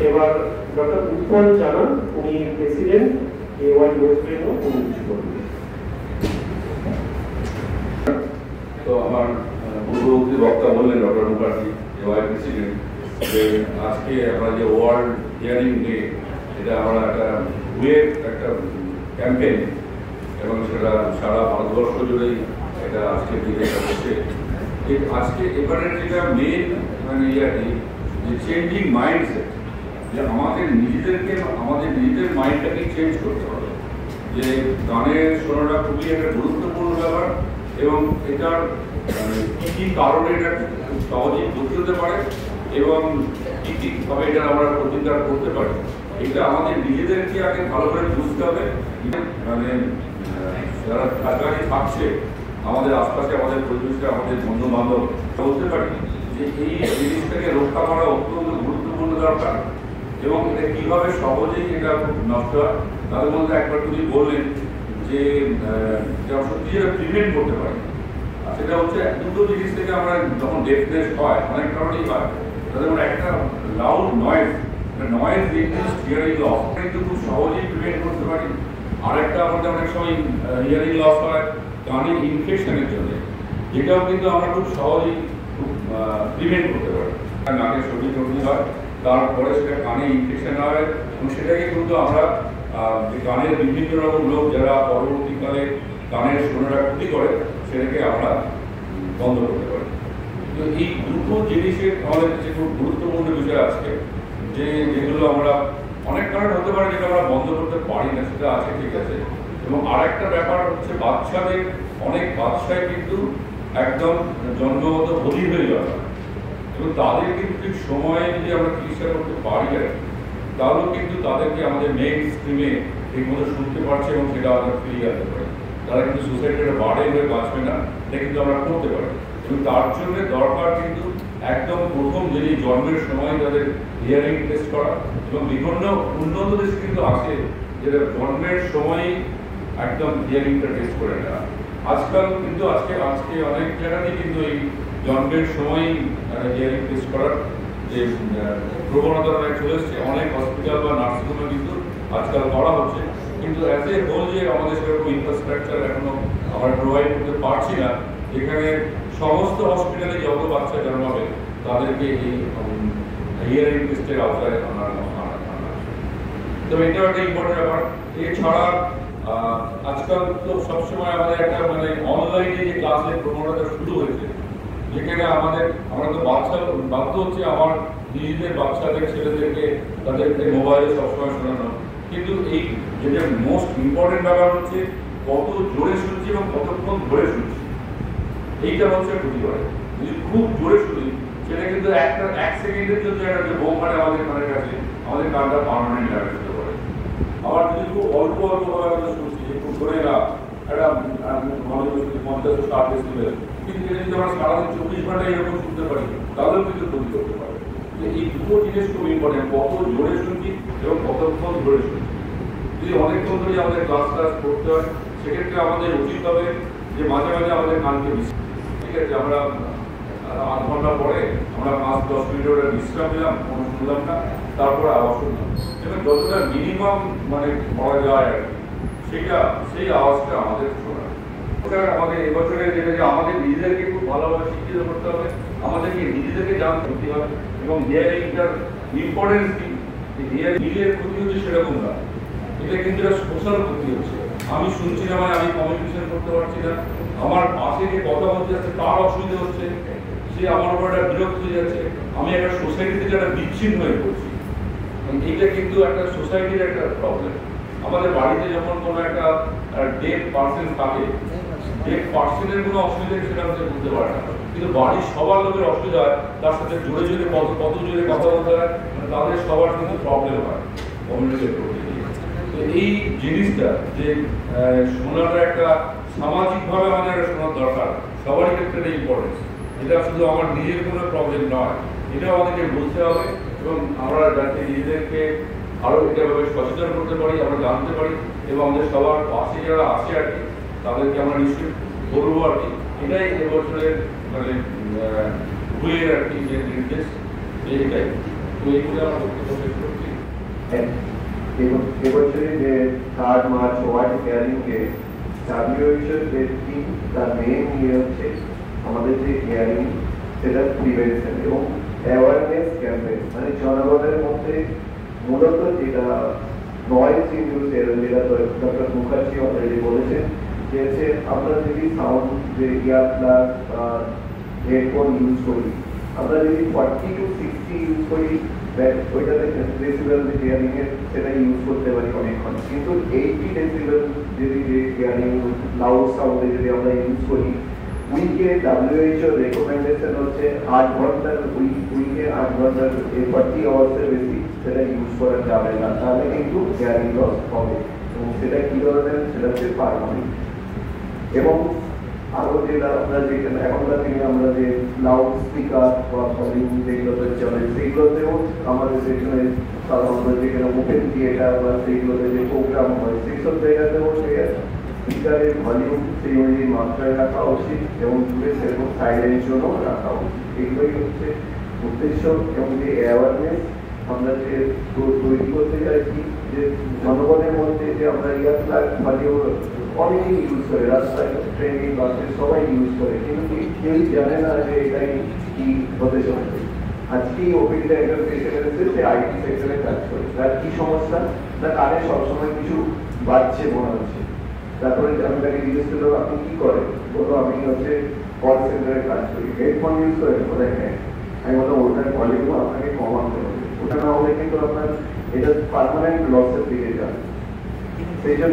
এবার ডক্টর উৎপল জানা, উনি প্রেসিডেন্ট AY ওয়েস্ট বেঙ্গল, উনি কিছু করবেন। তো আমার পূর্ববর্তী বক্তা বললেন ডক্টর মুখার্জি, AY প্রেসিডেন্ট, যে আজকে আমরা যে ওয়ার্ল্ড হিয়ারিং ডে, এটা আমরা একটা ক্যাম্পেইন, এবং সেটা সারা ভারতবর্ষ জুড়েই এটা আজকে দিকে হচ্ছে। আজকে এবারের যেটা মেন ইয়াটি যে চেঞ্জিং মাইন্ডসেট, যে আমাদের নিজেদের মাইন্ডটাকে চেঞ্জ করতে হবে, যে গানের শোনাটা খুবই একটা গুরুত্বপূর্ণ ব্যাপার, এবং এটার কী কারণে এটা সহজেই বদলতে পারে এবং কীভাবে এটা আমরা প্রতিকার করতে পারি, এটা আমাদের নিজেদেরকে আগে ভালো করে বুঝতে হবে। যারা কাছাকাছি থাকছে, আমাদের আশপাশে, আমাদের পরিবেশে, আমাদের বন্ধু বান্ধব, বলতে পারি যে এই জিনিসটাকে রক্ষা করা অত্যন্ত গুরুত্বপূর্ণ দরকার, এবং এটা কীভাবে সহজেই এটা নষ্ট হয়। তাদের মধ্যে একবার তুমি বললেন যে সত্যি যেটা প্রিভেন্ট করতে পারি, আর সেটা হচ্ছে দুটো জিনিস থেকে আমরা যখন ডেফনেস হয়, অনেক কারণেই হয়, তাদের মানে একটা loud noise induced hearing loss কিন্তু খুব সহজেই প্রিভেন্ট করতে পারি। আরেকটা আমাদের অনেক সময় হিয়ারিং লস হয় কানে ইনফেকশনের জন্য, যেটাও কিন্তু আমরা খুব সহজেই প্রিভেন্ট করতে পারি। নাকের সর্দি হয়, তারপরে সেটা কানে ইনফেকশন হয়, এবং সেটাকে কিন্তু আমরা কানের বিভিন্ন রকম রোগ যারা পরবর্তীকালে কানের শোনাটা ক্ষতি করে, সেটাকে আমরা বন্ধ করতে পারি। তো এই দুটো জিনিসের আমাদের যে খুব গুরুত্বপূর্ণ বিষয় আজকে, যেগুলো আমরা অনেক কারণ হতে পারে যেটা আমরা বন্ধ করতে পারি না, সেটা আছে, ঠিক আছে। এবং আরেকটা ব্যাপার হচ্ছে বাচ্চাদের, অনেক বাচ্চাই কিন্তু একদম জন্মগত বধির হয়ে যাবে, এবং তাদের কিন্তু ঠিক সময়ে যদি আমরা চিকিৎসা করতে পারি আর তাহলেও কিন্তু তাদেরকে আমাদের মেইন স্ট্রিমে ঠিকমতো শুনতে পারছে, এবং সেটা আমরা ফিরিয়ে আনতে পারি। তারা কিন্তু সোসাইটির বাড়ে হয়ে বাঁচবে না, এটা কিন্তু আমরা করতে পারি। এবং তার জন্য দরকার কিন্তু একদম প্রথম যিনি জন্মের সময় তাদের হিয়ারিং টেস্ট করা, এবং বিভিন্ন উন্নত দেশ কিন্তু আছে যেটা জন্মের সময়ই একদম হিয়ারিংটা টেস্ট করে নেওয়া। আজকাল কিন্তু আজকে অনেক জায়গাতেই কিন্তু এই জন্মের সময়ই হিয়ারিং টেস্ট করার যে প্রবণতা অনেক চলে এসছে, অনেক হসপিটাল বা নার্সিংহোমে কিন্তু আজকাল করা হচ্ছে। কিন্তু অ্যাজ এ হোল যে আমাদের সেরকম ইনফ্রাস্ট্রাকচার এখনো আমরা প্রোভাইড করতে পারছি না, যেখানে সমস্ত হসপিটালে যত বাচ্চা জন্মাবে তাদেরকে এই হিয়ারিং টেস্টের আওতায় আনা। তো এটাও একটা ইম্পর্টেন্ট ব্যাপার। এছাড়া আজকাল তো সবসময় আমাদের একটা অনলাইনে যে ক্লাসের প্রবণতা শুরু হয়েছে, যেখানে আমরা তো বাধ্য হচ্ছে আমার নিজেদের বাচ্চাদের, ছেলেদেরকে তাদেরকে মোবাইলে সবসময় শোনানো। কিন্তু এই যেটা মোস্ট ইম্পর্টেন্ট ব্যাপার হচ্ছে কত জোরে শুনছি এবং কতক্ষণ ধরে শুনছি, এইটা হচ্ছে ক্ষতি করে। যদি খুব জোরে শুনি, সেটা কিন্তু এক সেকেন্ডের জন্য একটা বোম মারে আমাদের কানের কাছে, আমাদের কানটা পার্মানেন্ট ড্যামেজ হতে পারে। আবার যদি খুব অল্প ভাবে আমরা শুনছি, খুব ধরে না একটা 50-60 ডেসিবেল, কিন্তু এটা যদি আমরা সারাদিন 24 ঘন্টা এরকম শুনতে পারি, তাহলেও কিন্তু ক্ষতি করতে পারে। এই দুটো জিনিস খুব ইম্পর্টেন্ট, কত জোরে শুনছি এবং কতক্ষণ ধরে শুনছি। যদি অনেকক্ষণ ধরে আমাদের ক্লাস করতে হয়, সেক্ষেত্রে আমাদের উচিত হবে যে মাঝে মাঝে আমাদের কানকে বিশ্রাম, ঠিক আছে, আমরা 8 ঘন্টা পরে আমরা 5-10 মিনিটের বিশ্রাম নিলাম, কোনো শুনলাম না, তারপরে আওয়াজ শুনলাম, এবং যতটা মিনিমাম করা যায় আর কি, সেই আওয়াজটা আমাদের শোনা। ওটা আমাদের এবছরে যেটা যে আমাদের নিজেদেরকে খুব ভালোভাবে শিক্ষিত করতে হবে, আমাদেরকে নিজেদেরকে জানতে হবে, এবং হিয়ারিংটার ইম্পর্টেন্স কি, হিয়ারিং নিজের ক্ষতি হচ্ছে সেরকম না, এটা কিন্তু একটা সোশ্যাল ক্ষতি হচ্ছে। আমি শুনছি না আমি কমিউনিকেশন করতে পারছি না, আমার পাশে যে কথা বলতে যাচ্ছে তার অসুবিধা হচ্ছে, সে আমার উপর একটা বিরক্ত হয়ে যাচ্ছে, আমি একটা সোসাইটি থেকে একটা বিচ্ছিন্ন হয়ে পড়ছি। এইটা কিন্তু একটা সোসাইটির একটা প্রবলেম। আমাদের বাড়িতে যখন কোনো একটা ডেফ পার্সন থাকে, ডেফ পার্সনের কোনো অসুবিধা সেটা হচ্ছে বুঝতে পারে না, কিন্তু বাড়ির সবার লোকের অসুবিধা হয়, তার সাথে জোরে জোরে কত জোরে কথা বলতে হয়, তাদের সবার কিন্তু প্রবলেম হয় কমিউনিকেট করতে গিয়ে। তো এই জিনিসটা যে শোনাটা একটা সামাজিকভাবে আমাদের শোনার দরকার, সবারই ক্ষেত্রে ইম্পর্টেন্স। এটা শুধু আমার নিজের কোনো প্রবলেম নয়, এটাও আমাদেরকে বুঝতে হবে, এবং আমরা যাতে নিজেদেরকে আরও এটাভাবে সচেতন করতে পারি, আমরা জানতে পারি, এবং আমাদের সবার পাশে যারা আসে আর কি তাদেরকে আমরা নিশ্চয়ই করবো আর কি। এটাই এবছরের ভুলের আর কি যে নির্দেশ, এইটাই। তো এইগুলো আমার বক্তব্য শেষ করছি। এবছরে যে 3 March world hearing day, WHO এর থিম, তার মেইন ইয়ে হচ্ছে আমাদের যে হিয়ারিং সেটা প্রিভেনশন এবং অ্যাওয়ারনেস ক্যাম্পেইন, মানে জনগণের মধ্যে মূলত যেটা নয়েজ ইন্ডিউসের, যেটা ডক্টর মুখার্জি অলরেডি বলেছেন, যে আমরা যদি সাউন্ড যে ইয়ার প্লাস হেডফোন ইউজ করি, আমরা যদি 40 to 60 ইউজ করি, ওইটাতে ডেসিবেল যে হিয়ারিং এর সেটা ইউজ করতে পারি অনেকক্ষণ, কিন্তু 80 ডেসিবেল যদি যে হিয়ারিং লাউড সাউন্ডে যদি আমরা ইউজ করি, উইকে WHO রেকমেন্ডেশন হচ্ছে 8 ঘন্টার উইকে 8 ঘন্টার 40 আওয়ার্সের বেশি সেটা ইউজ করা যাবে না, তাহলে কিন্তু হিয়ারিং লস হবে এবং সেটা কি ধরনের, সেটা হচ্ছে পারমানেন্ট। এবং আরো যেটা আমরা যেখানে এখনকার দিনে আমরা যে লাউড স্পিকার বা ভলিউম যেগুলোতে চলে, সেইগুলোতেও আমাদের যেখানে সাধারণত যেখানে ওপেন থিয়েটার বা সেইগুলোতে যে প্রোগ্রাম হয়, সেইসব জায়গাতেও স্পিকারের ভলিউম সেই অনুযায়ী মাত্রায় রাখা উচিত এবং দূরে সেরকম সাইলেন্ট জোনও রাখা উচিত। এগুলোই হচ্ছে উদ্দেশ্য। এবং যে অ্যাওয়ারনেস আমরা যে তৈরি করতে চাইছি, যে জনগণের মধ্যে যে আমরা ইয়ার প্লাগ ভলিউম অনেকেই ইউজ করে, রাস্তায়, ট্রেনে, বাসে সবাই ইউজ করে, কিন্তু কেউই জানে না যে এটাই কি হতে চলেছে। আজকেই ওপিডিতে একজন পেশেন্ট এসেছে, সে আইটি সেক্টরে কাজ করে, তার কি সমস্যা, না কানে সবসময় কিছু বাজছে মনে হচ্ছে। তারপরে আমি তাকে জিজ্ঞেস করলাম আপনি কি করেন, বললো আমি হচ্ছে কল সেন্টারে কাজ করি, হেডফোন ইউজ করেন, বলে হ্যাঁ। আমি বললাম ওটার ভলিউম আপনাকে কমাতে হবে, ওটা না হলে কিন্তু আপনার এটা পার্মানেন্ট লসের দিকে যাবে। সেই জন্য